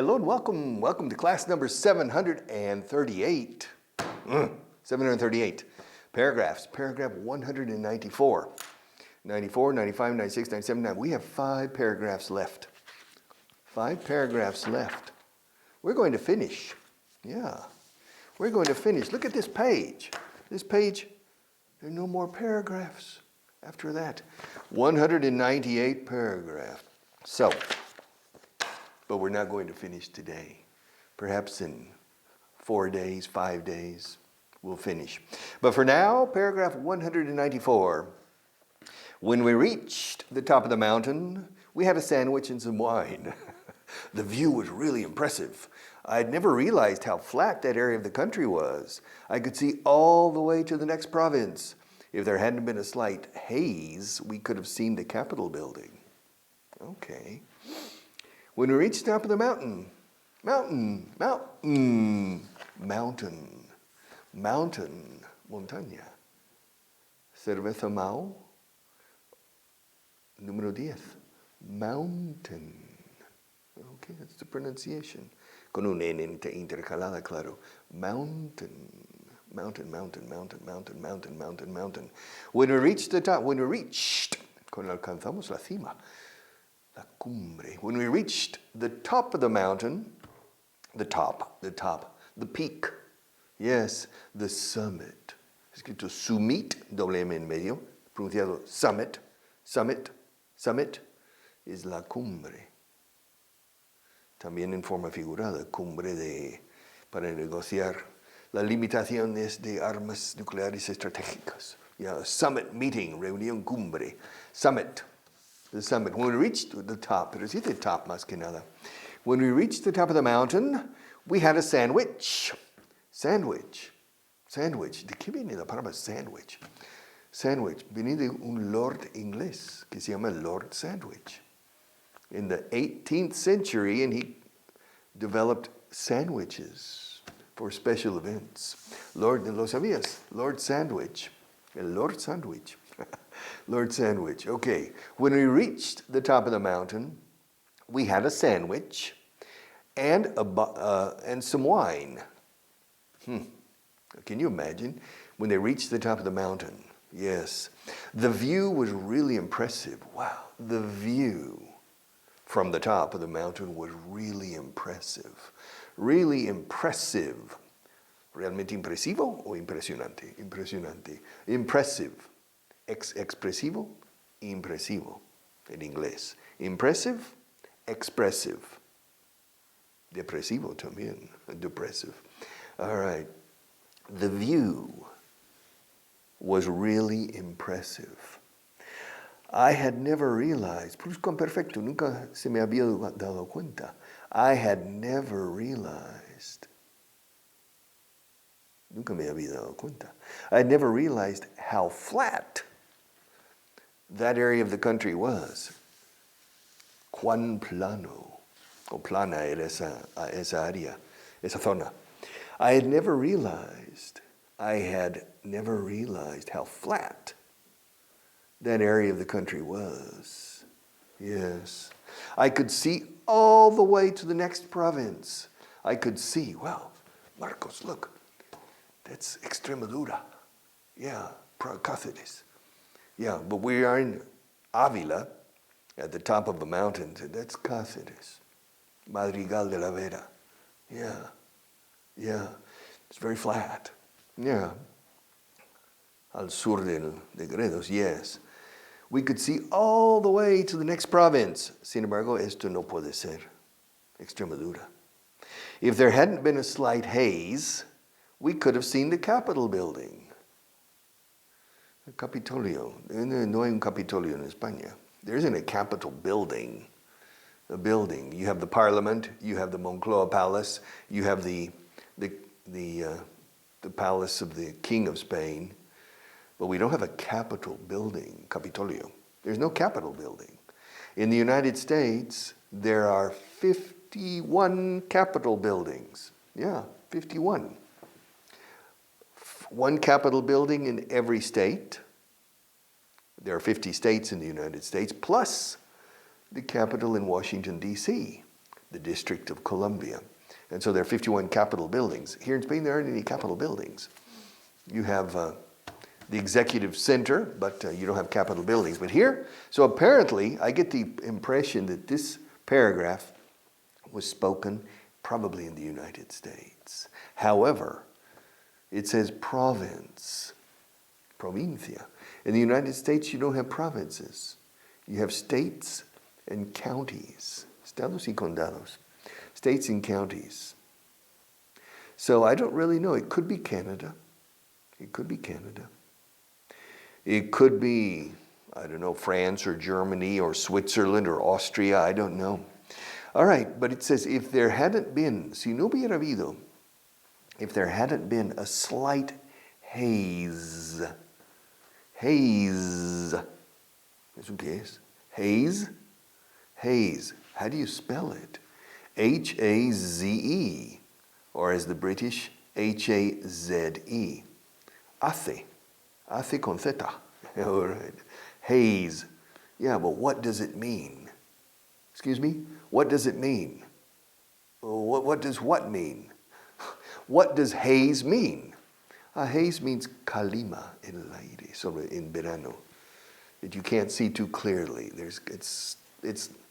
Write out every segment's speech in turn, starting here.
Hello and welcome. Welcome to class number 738. 738. Paragraphs. Paragraph 194. 94, 95, 96, 97, 99. We have 5 paragraphs left. 5 paragraphs left. We're going to finish. Yeah. We're going to finish. Look at this page. This page, there are no more paragraphs after that. 198 paragraphs. So, but we're not going to finish today. Perhaps in 4 days, 5 days, we'll finish. But for now, paragraph 194. When we reached the top of the mountain, we had a sandwich and some wine. The view was really impressive. I had never realized how flat that area of the country was. I could see all the way to the next province. If there hadn't been a slight haze, we could have seen the Capitol building. Okay. When we reached the top of the mountain, mountaña, cerveza Mao, número 10, mountain. Okay, that's the pronunciation. Con un N intercalada, claro. Mountain. When we reached the top, cuando alcanzamos la cima, la cumbre. When we reached the top of the mountain, the peak. Yes, the summit. Escrito summit, doble M en medio, pronunciado summit, es la cumbre. También en forma figurada, cumbre para negociar las limitaciones de armas nucleares estratégicas. Yeah, summit meeting, reunión cumbre, summit. The summit. When we reached the top, pero sí the top más que nada. When we reached the top of the mountain, we had a sandwich. Sandwich. ¿De qué viene la palabra sandwich? Sandwich. Viene de un lord inglés que se llama Lord Sandwich. In the 18th century, and he developed sandwiches for special events. Lord, ¿lo sabías? Lord Sandwich. El Lord Sandwich. Lord Sandwich. Okay. When we reached the top of the mountain, we had a sandwich and some wine. Can you imagine? When they reached the top of the mountain, yes. The view was really impressive. Wow. The view from the top of the mountain was really impressive. Really impressive. ¿Realmente impresivo o impresionante? Impresionante. Impressive. Expresivo, impresivo en inglés. Impressive, expressive. Depresivo también, depressive. All right. The view was really impressive. I had never realized, perfecto, nunca se me había dado cuenta. I had never realized. Nunca me había dado cuenta. I had never realized how flat that area of the country was. Cuán plano, o plana era esa área, esa zona. I had never realized how flat that area of the country was. Yes. I could see all the way to the next province. I could see, well, Marcos, look, that's Extremadura. Yeah, Cáceres. Yeah, but we are in Ávila, at the top of the mountains, and that's Cáceres. Madrigal de la Vera. Yeah. It's very flat. Yeah. Al sur de Gredos, yes. We could see all the way to the next province. Sin embargo, esto no puede ser. Extremadura. If there hadn't been a slight haze, we could have seen the Capitol building. El Capitolio. No hay un Capitolio en España. There isn't a Capitol building. A building. You have the Parliament. You have the Moncloa Palace. You have the palace of the King of Spain. But we don't have a Capitol building, Capitolio. There's no Capitol building. In the United States, there are 51 Capitol buildings. Yeah, 51. One Capitol building in every state. There are 50 states in the United States, plus the Capitol in Washington, D.C., the District of Columbia. And so there are 51 Capitol buildings. Here in Spain, there aren't any Capitol buildings. You have the executive center, but you don't have Capitol buildings. But here, so apparently, I get the impression that this paragraph was spoken probably in the United States. However, it says province, provincia. In the United States, you don't have provinces. You have states and counties. Estados y condados. States and counties. So I don't really know. It could be Canada. It could be Canada. It could be, I don't know, France or Germany or Switzerland or Austria. I don't know. All right, but it says, if there hadn't been, si no hubiera habido, if there hadn't been a slight haze. Haze. ¿Eso qué es? Haze? Haze. How do you spell it? H-A-Z-E. Or as the British, H-A-Z-E. Hace. Hace con zeta. All right. Haze. Yeah, but what does it mean? Excuse me? What does it mean? What does what mean? What does haze mean? Haze means calima en el aire, sobre en verano. That you can't see too clearly. It's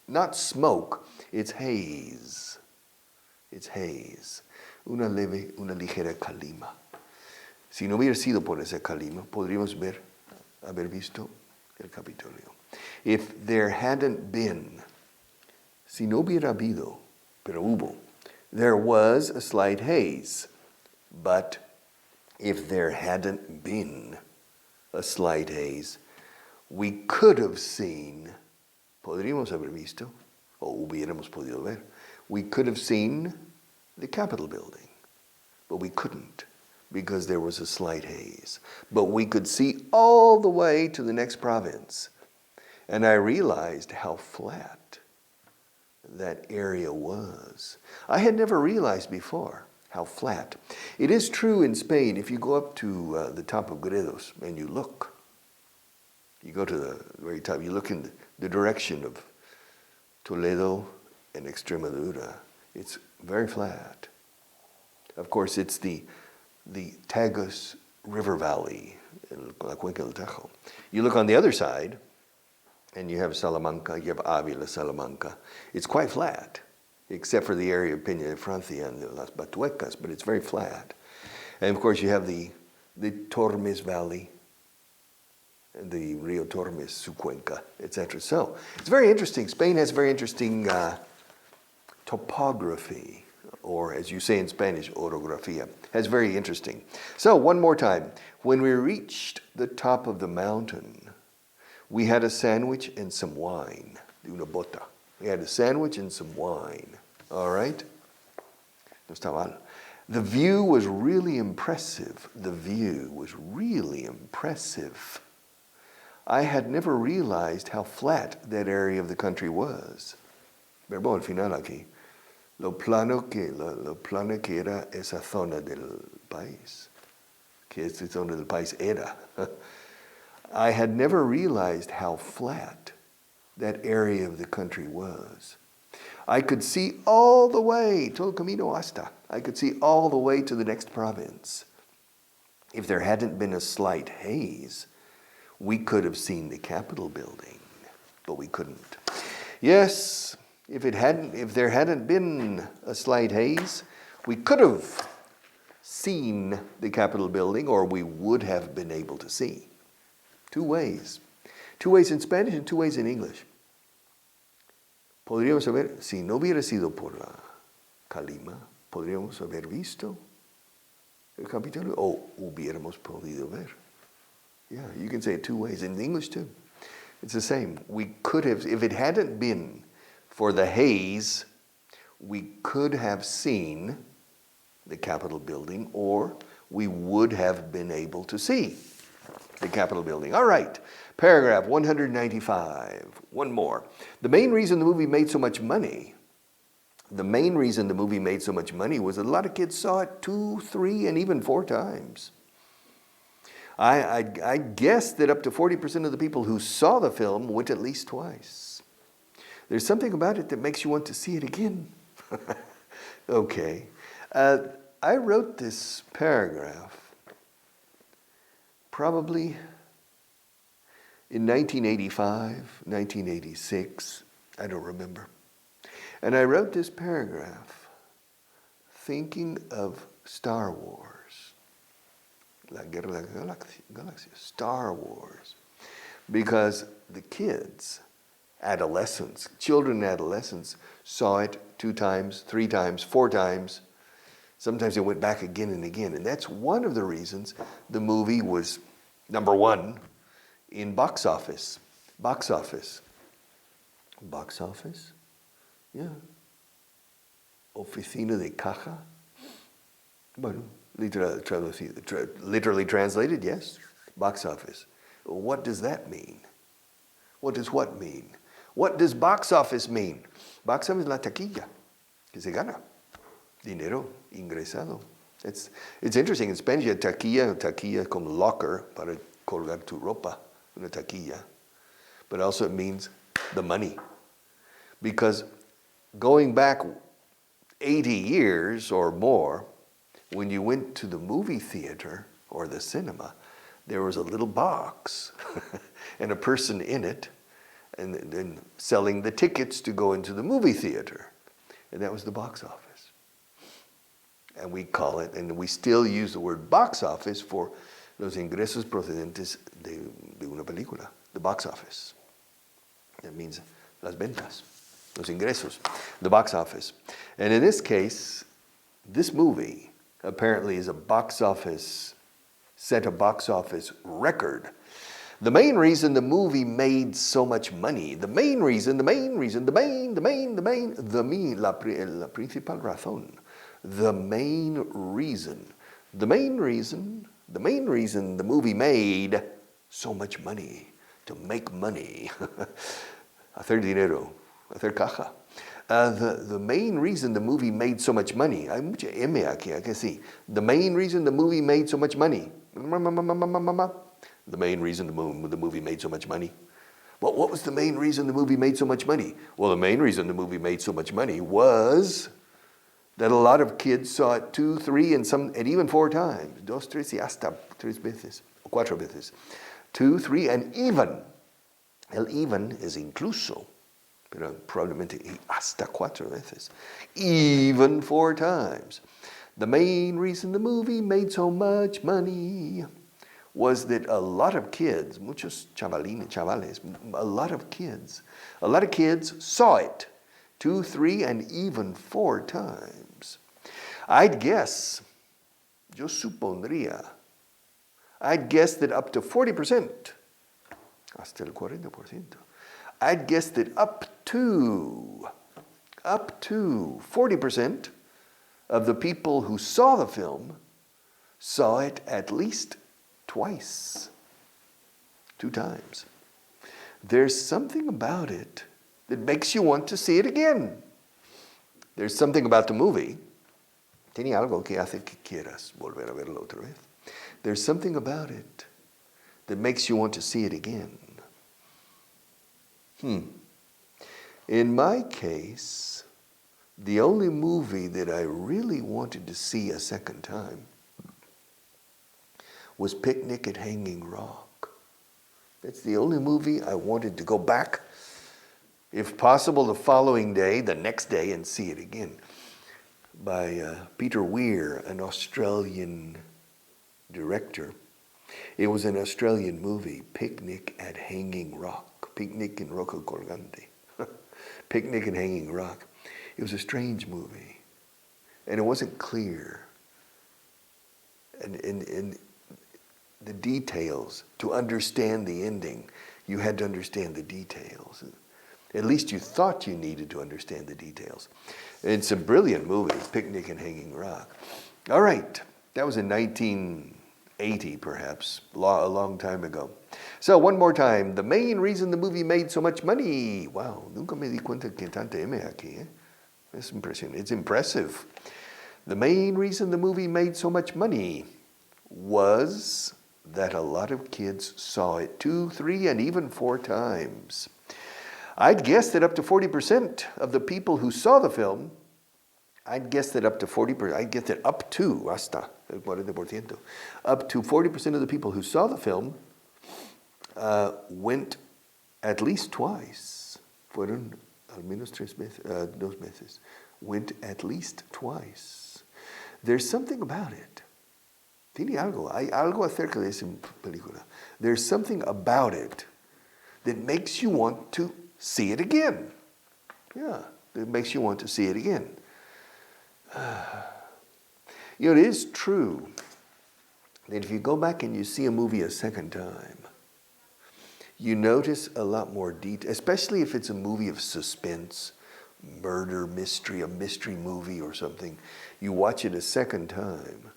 not smoke, it's haze. It's haze. Una ligera calima. Si no hubiera sido por esa calima, podríamos haber visto el Capitolio. If there hadn't been, si no hubiera habido, pero hubo, there was a slight haze. But if there hadn't been a slight haze, we could have seen, podríamos haber visto, o hubiéramos podido ver, we could have seen the Capitol building, but we couldn't because there was a slight haze. But we could see all the way to the next province. And I realized how flat that area was. I had never realized before how flat. It is true in Spain, if you go up to the top of Gredos and you look, you go to the very top, you look in the direction of Toledo and Extremadura, it's very flat. Of course, it's the Tagus River Valley, in La Cuenca del Tajo. You look on the other side, and you have Salamanca, you have Ávila, Salamanca. It's quite flat, except for the area of Peña de Francia and Las Batuecas, but it's very flat. And of course, you have the Tormes Valley, and the Rio Tormes, su cuenca, etc. So it's very interesting. Spain has very interesting topography, or as you say in Spanish, orografía. Has very interesting. So one more time. When we reached the top of the mountain, we had a sandwich and some wine. De una bota. We had a sandwich and some wine. All right? No está mal. The view was really impressive. The view was really impressive. I had never realized how flat that area of the country was. Verbo al final aquí. Lo plano que era esa zona del país. Que esa zona del país era. I had never realized how flat that area of the country was. I could see all the way, todo camino hasta. I could see all the way to the next province. If there hadn't been a slight haze, we could have seen the Capitol building, but we couldn't. Yes, if there hadn't been a slight haze, we could have seen the Capitol building, or we would have been able to see. Two ways. Two ways in Spanish and two ways in English. Podríamos haber, si no hubiera sido por la calima, podríamos haber visto el Capitolio, o hubiéramos podido ver. Yeah, you can say it two ways. In English too. It's the same. We could have, if it hadn't been for the haze, we could have seen the Capitol building, or we would have been able to see the Capitol building. All right, paragraph 195. One more. The main reason the movie made so much money, was that a lot of kids saw it 2, 3, and even 4 times. I guess that up to 40% of the people who saw the film went at least twice. There's something about it that makes you want to see it again. Okay. I wrote this paragraph probably in 1985, 1986, I don't remember. And I wrote this paragraph thinking of Star Wars. La Guerra de la Galaxia, Star Wars. Because the kids, adolescents, children and adolescents, saw it 2 times, 3 times, 4 times. Sometimes it went back again and again. And that's one of the reasons the movie was number 1 in box office. Box office. Box office? Yeah. Oficina de caja? Bueno, literally translated, yes. Box office. What does that mean? What does what mean? What does box office mean? Box office es la taquilla que se gana. Dinero ingresado. It's interesting. In Spanish, taquilla como locker para colgar tu ropa, una taquilla. But also it means the money. Because going back 80 years or more, when you went to the movie theater or the cinema, there was a little box and a person in it and selling the tickets to go into the movie theater. And that was the box office. And we call it, and we still use the word box office for los ingresos procedentes de una película, the box office. That means las ventas, los ingresos, the box office. And in this case, this movie apparently is set a box office record. The main reason the movie made so much money, la principal razón, the main reason the movie made so much money, to make money, hacer dinero, hacer caja. The main reason the movie made so much money, hay mucha M aquí, I can see. The main reason the movie made so much money. The main reason the movie made so much money. Well, what was the main reason the movie made so much money? Well, the main reason the movie made so much money was that a lot of kids saw it 2, 3, and even 4 times. 2, 3 y hasta 3 veces, o 4 veces. 2, 3, and even. El even is incluso, pero probablemente hasta 4 veces. Even 4 times. The main reason the movie made so much money was that a lot of kids, muchos chavales, a lot of kids saw it 2, 3, and even 4 times. I'd guess that up to 40%, hasta el 40%, I'd guess that up to 40% of the people who saw the film saw it at least twice, 2 times. There's something about it that makes you want to see it again. There's something about the movie. Tiene algo que hace que quieras volver a verlo otra vez. There's something about it that makes you want to see it again. In my case, the only movie that I really wanted to see a second time was Picnic at Hanging Rock. That's the only movie I wanted to go back, if possible the following day, the next day, and see it again. By Peter Weir, an Australian director. It was an Australian movie, Picnic at Hanging Rock. Picnic en Roca Colgante. Picnic at Hanging Rock. It was a strange movie. And it wasn't clear. And the details, to understand the ending, you had to understand the details. At least you thought you needed to understand the details. It's a brilliant movie, Picnic and Hanging Rock. All right, that was in 1980 perhaps, a long time ago. So one more time, the main reason the movie made so much money. Wow, nunca me di cuenta que tanta M aquí. It's impressive. It's impressive. The main reason the movie made so much money was that a lot of kids saw it 2, 3, and even 4 times. I'd guess that up to 40% of the people who saw the film I'd guess that up to 40%, I'd guess that up to, hasta el 40%, up to 40% of the people who saw the film went at least twice. Fueron al menos 2 veces. Went at least twice. There's something about it. Tiene algo. Hay algo acerca de esa película. There's something about it that makes you want to see it again. Yeah, that makes you want to see it again. It is true that if you go back and you see a movie a second time, you notice a lot more detail, especially if it's a movie of suspense, murder, mystery, a mystery movie or something. You watch it a second time,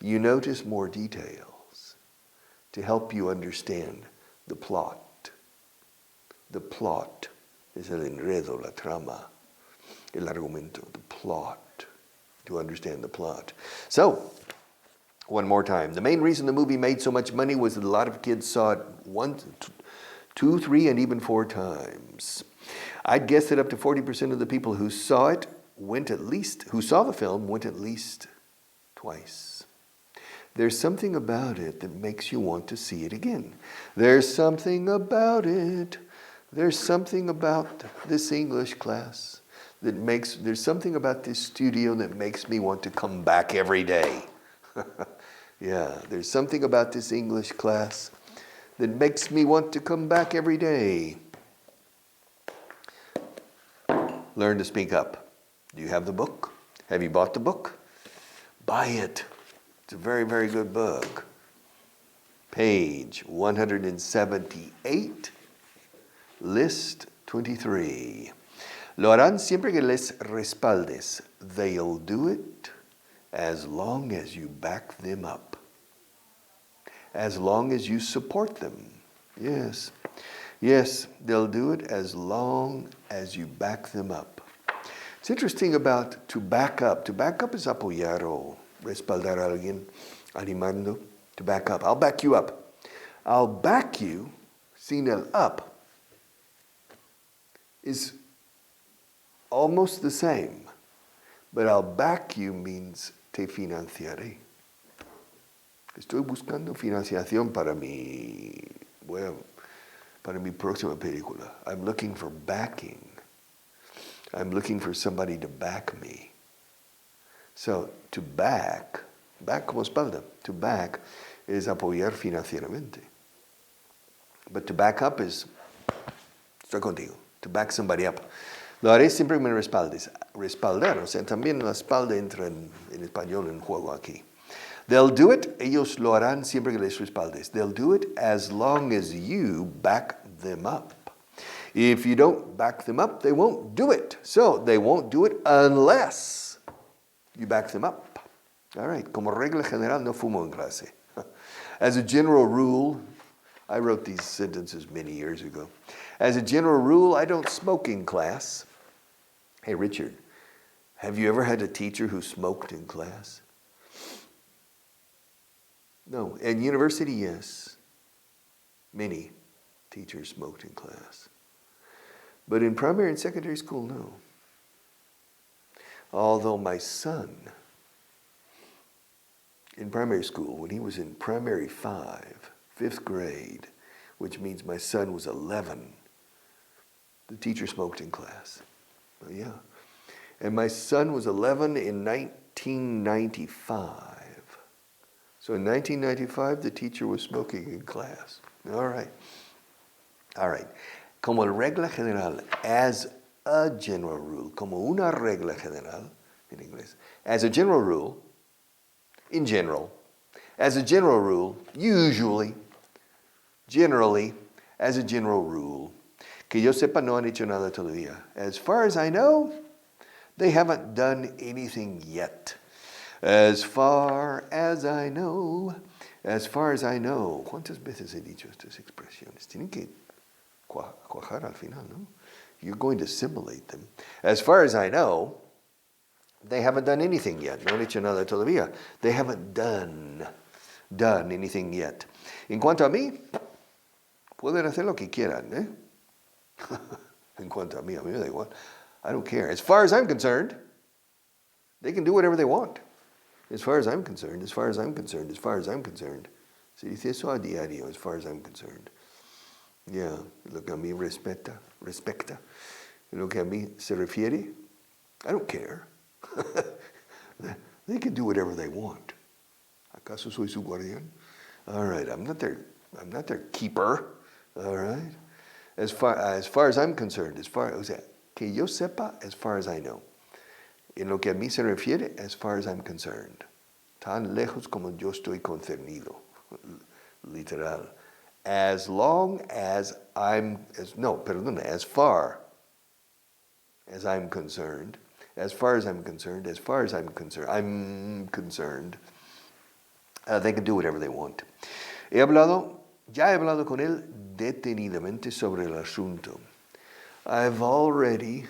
you notice more details to help you understand the plot. The plot is el enredo, la trama, el argumento, the plot. To understand the plot. So, one more time. The main reason the movie made so much money was that a lot of kids saw it 1, 2, 3, and even 4 times. I'd guess that up to 40% of the people who saw it who saw the film went at least twice. There's something about it that makes you want to see it again. There's something about it. There's something about this English class. There's something about this studio that makes me want to come back every day. Yeah, there's something about this English class that makes me want to come back every day. Learn to speak up. Do you have the book? Have you bought the book? Buy it. It's a very, very good book. Page 178, list 23. Lo harán siempre que les respaldes. They'll do it as long as you back them up. As long as you support them. Yes. Yes, they'll do it as long as you back them up. It's interesting about to back up. To back up is apoyar o respaldar a alguien, animando. To back up. I'll back you up. I'll back you, sin el up, is almost the same, but I'll back you means te financiaré. Estoy buscando financiación para mi próxima película. I'm looking for backing. I'm looking for somebody to back me. So, to back como espalda, to back is apoyar financieramente. But to back up is, estoy contigo, to back somebody up. Lo haré siempre que me respaldes. Respaldar, o sea, también la espalda entra en español en juego aquí. They'll do it, ellos lo harán siempre que les respaldes. They'll do it as long as you back them up. If you don't back them up, they won't do it. So, they won't do it unless you back them up. All right, como regla general, no fumo en clase. As a general rule, I wrote these sentences many years ago. As a general rule, I don't smoke in class. Hey, Richard, have you ever had a teacher who smoked in class? No. In university, yes. Many teachers smoked in class. But in primary and secondary school, no. Although my son, in primary school, when he was in primary 5, 5th grade, which means my son was 11, the teacher smoked in class. Oh, yeah. And my son was 11 in 1995. So in 1995, the teacher was smoking in class. All right. All right. Como regla general, as a general rule, como una regla general, in English, as a general rule, in general, as a general rule, usually, generally, as a general rule, que yo sepa no han hecho nada todavía. As far as I know, they haven't done anything yet. As far as I know, ¿cuántas veces he dicho estas expresiones? Tienen que cuajar al final, ¿no? You're going to assimilate them. As far as I know, they haven't done anything yet. No han hecho nada todavía. They haven't done anything yet. En cuanto a mí, pueden hacer lo que quieran, ¿eh? En cuanto a mí me da igual. I don't care. As far as I'm concerned, They can do whatever they want. As far as I'm concerned, as far as I'm concerned, as far as I'm concerned. Se dice eso a diario, as far as I'm concerned. Yeah, lo que a mí respecta. Lo que a mí se refiere, I don't care. They can do whatever they want. ¿Acaso soy su guardián? All right, I'm not their keeper. All right. As far as I'm concerned, o sea, que yo sepa, as far as I know. En lo que a mí se refiere, as far as I'm concerned. Tan lejos como yo estoy concernido. Literal. As long as as far as I'm concerned, as far as I'm concerned, they can do whatever they want. Ya he hablado con él detenidamente sobre el asunto. I've already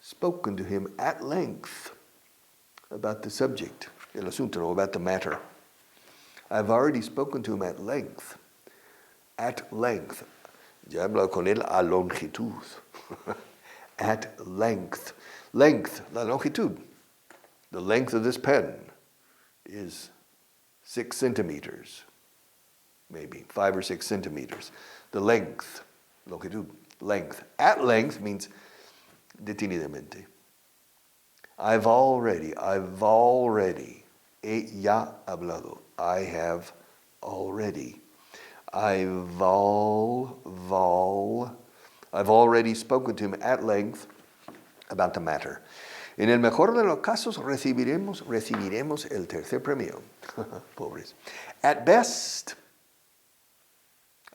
spoken to him at length about the subject, el asunto, no, about the matter. I've already spoken to him at length. At length. Ya he hablado con él a longitud. At length. Length, la longitud. The length of this pen is 6 centimeters. Maybe 5 or 6 centimeters. The length, longitud, length. At length means detenidamente. I've already, ya hablado. I have already. I've already spoken to him at length about the matter. En el mejor de los casos recibiremos el tercer premio. Pobres. At best,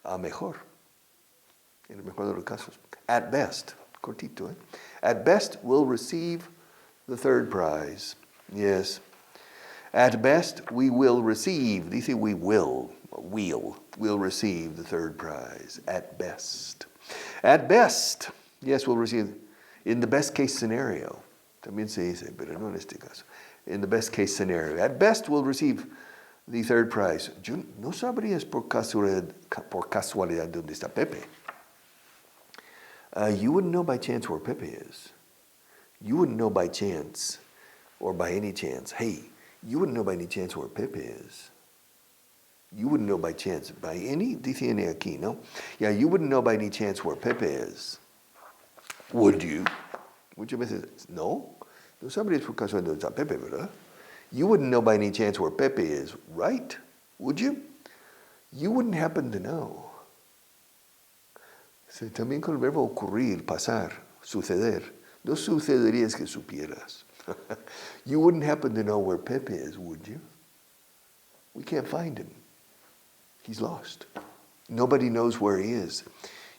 a mejor. En el mejor de los casos. At best, cortito, eh? At best, we'll receive the third prize. Yes. At best, we will receive. Dice we will. We'll receive the third prize. At best. At best, yes, we'll receive. In the best case scenario. También se dice, pero no en este caso. In the best case scenario. At best, we'll receive the third prize. Yo no sabrías por casualidad dónde está Pepe. You wouldn't know by chance where Pepe is. You wouldn't know by chance, or by any chance. Hey, you wouldn't know by any chance where Pepe is. You wouldn't know by chance. By any, dice any aquí, no? Yeah, you wouldn't know by any chance where Pepe is. Would you? Muchas veces, no. No sabrías por caso dónde está Pepe, ¿verdad? You wouldn't know by any chance where Pepe is, right? Would you? You wouldn't happen to know. También con el verbo ocurrir, pasar, suceder. No sucederías que supieras. You wouldn't happen to know where Pepe is, would you? We can't find him. He's lost. Nobody knows where he is.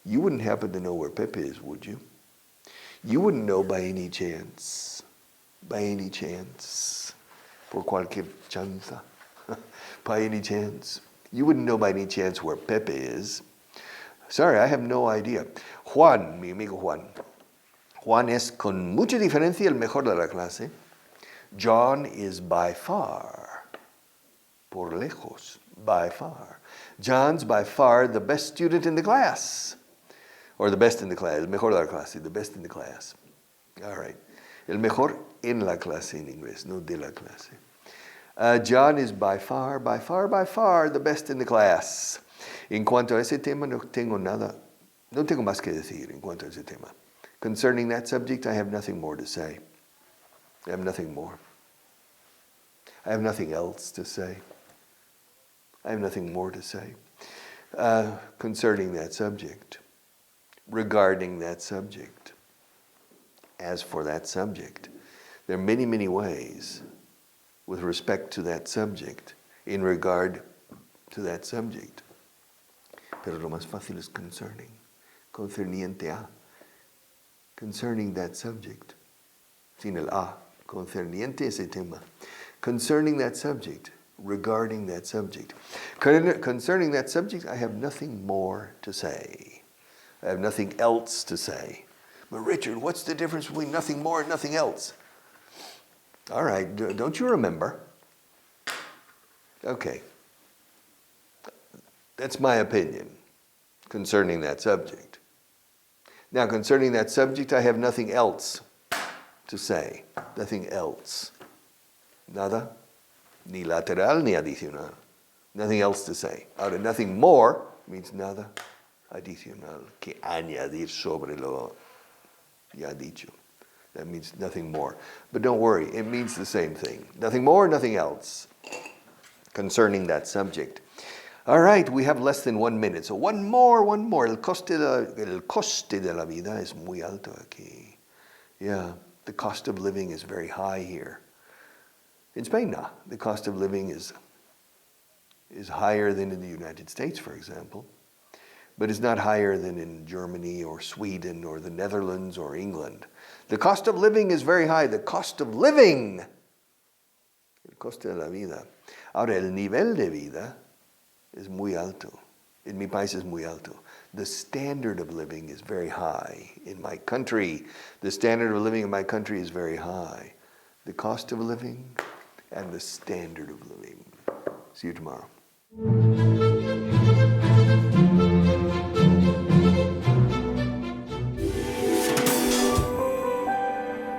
You wouldn't happen to know where Pepe is, would you? You wouldn't know by any chance. By any chance. Por cualquier chanza. By any chance. You wouldn't know by any chance where Pepe is. Sorry, I have no idea. Juan, mi amigo Juan. Juan es con mucha diferencia el mejor de la clase. John is by far, por lejos, by far. John's by far the best student in the class. Or the best in the class, el mejor de la clase, the best in the class. All right. El mejor en la clase en inglés, no de la clase. John is by far the best in the class. En cuanto a ese tema, no tengo más que decir en cuanto a ese tema. Concerning that subject, I have nothing more to say. I have nothing more. I have nothing else to say. I have nothing more to say. Concerning that subject. Regarding that subject. As for that subject. There are many, many ways with respect to that subject, in regard to that subject. Pero lo más fácil es concerning. Concerniente a. Concerning that subject. Sin el a. Concerniente ese tema. Concerning that subject. Regarding that subject. Concerning that subject, I have nothing more to say. I have nothing else to say. But Richard, what's the difference between nothing more and nothing else? All right, don't you remember? Okay. That's my opinion concerning that subject. Now, concerning that subject, I have nothing else to say. Nothing else Nada, ni lateral ni adicional. Nothing else to say. Ahora, nothing more means nada adicional que añadir sobre lo ya dicho. That means nothing more. But don't worry, it means the same thing. Nothing more, nothing else concerning that subject. All right, we have less than 1 minute. So one more. El coste de la vida es muy alto aquí. Yeah, the cost of living is very high here. In Spain, no. The cost of living is higher than in the United States, for example. But it's not higher than in Germany or Sweden or the Netherlands or England. The cost of living is very high. The cost of living, el coste de la vida. Ahora, el nivel de vida es muy alto. En mi país es muy alto. The standard of living is very high. In my country, the standard of living in my country is very high. The cost of living and the standard of living. See you tomorrow.